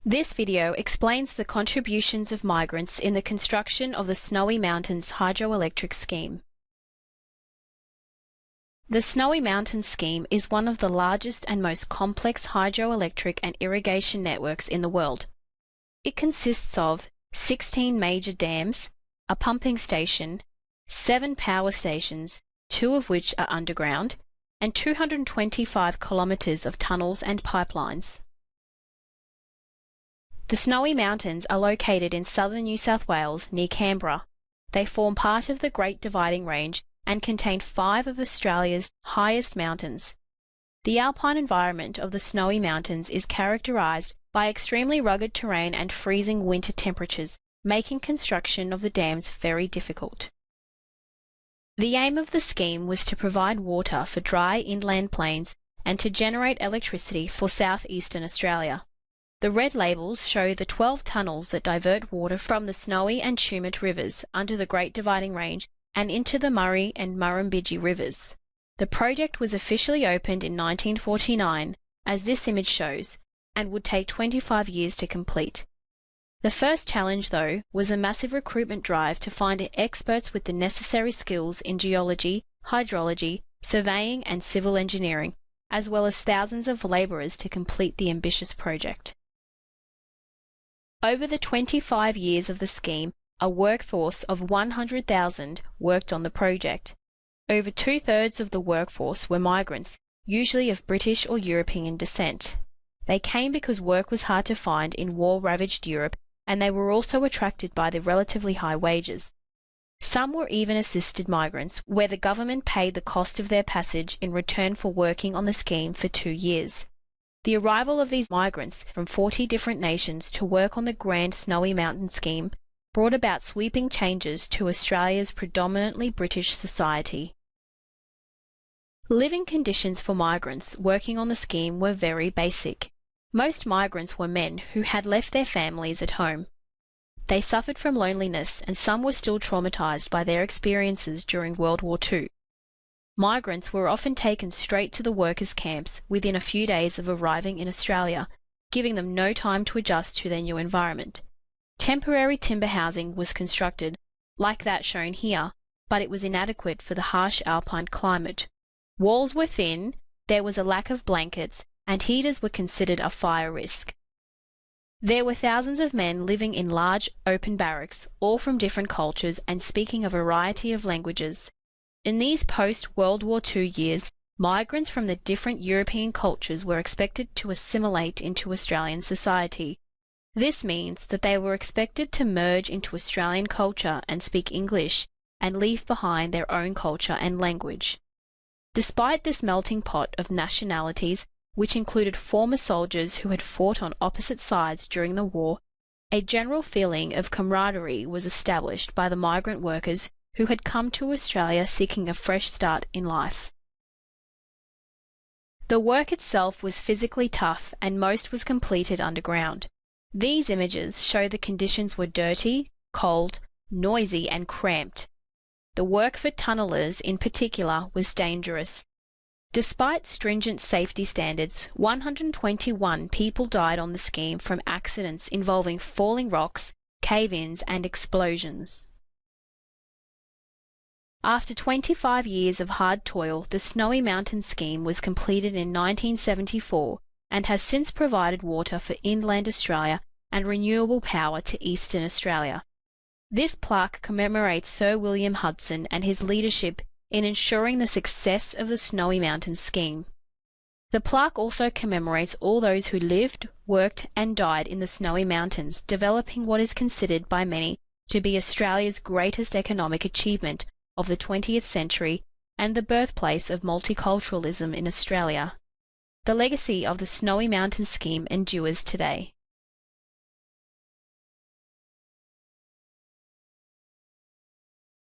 This video explains the contributions of migrants in the construction of the Snowy Mountains hydroelectric scheme. The Snowy Mountains scheme is one of the largest and most complex hydroelectric and irrigation networks in the world. It consists of 16 major dams, a pumping station, 7 power stations, 2 of which are underground, and 225 kilometres of tunnels and pipelines. The Snowy Mountains are located in southern New South Wales near Canberra. They form part of the Great Dividing Range and contain 5 of Australia's highest mountains. The alpine environment of the Snowy Mountains is characterised by extremely rugged terrain and freezing winter temperatures, making construction of the dams very difficult. The aim of the scheme was to provide water for dry inland plains and to generate electricity for southeastern Australia. The red labels show the 12 tunnels that divert water from the Snowy and Tumut rivers under the Great Dividing Range and into the Murray and Murrumbidgee rivers. The project was officially opened in 1949, as this image shows, and would take 25 years to complete. The first challenge, though, was a massive recruitment drive to find experts with the necessary skills in geology, hydrology, surveying and civil engineering, as well as thousands of labourers to complete the ambitious project. Over the 25 years of the scheme, a workforce of 100,000 worked on the project. Over 2/3 of the workforce were migrants, usually of British or European descent. They came because work was hard to find in war-ravaged Europe, and they were also attracted by the relatively high wages. Some were even assisted migrants, where the government paid the cost of their passage in return for working on the scheme for 2 years. The arrival of these migrants from 40 different nations to work on the Grand Snowy Mountain scheme brought about sweeping changes to Australia's predominantly British society. Living conditions for migrants working on the scheme were very basic. Most migrants were men who had left their families at home. They suffered from loneliness, and some were still traumatised by their experiences during World War II. Migrants were often taken straight to the workers' camps within a few days of arriving in Australia, giving them no time to adjust to their new environment. Temporary timber housing was constructed, like that shown here, but it was inadequate for the harsh alpine climate. Walls were thin, there was a lack of blankets, and heaters were considered a fire risk. There were thousands of men living in large, open barracks, all from different cultures and speaking a variety of languages. In these post-World War II years, migrants from the different European cultures were expected to assimilate into Australian society. This means that they were expected to merge into Australian culture and speak English, and leave behind their own culture and language. Despite this melting pot of nationalities, which included former soldiers who had fought on opposite sides during the war, a general feeling of camaraderie was established by the migrant workers who had come to Australia seeking a fresh start in life. The work itself was physically tough, and most was completed underground. These images show the conditions were dirty, cold, noisy and cramped. The work for tunnellers in particular was dangerous. Despite stringent safety standards, 121 people died on the scheme from accidents involving falling rocks, cave-ins and explosions. After 25 years of hard toil, the Snowy Mountain scheme was completed in 1974 and has since provided water for inland Australia and renewable power to eastern Australia. This plaque commemorates Sir William Hudson and his leadership in ensuring the success of the Snowy Mountains scheme. The plaque also commemorates all those who lived, worked and died in the Snowy Mountains, developing what is considered by many to be Australia's greatest economic achievement of the 20th century and the birthplace of multiculturalism in Australia. The legacy of the Snowy Mountains scheme endures today.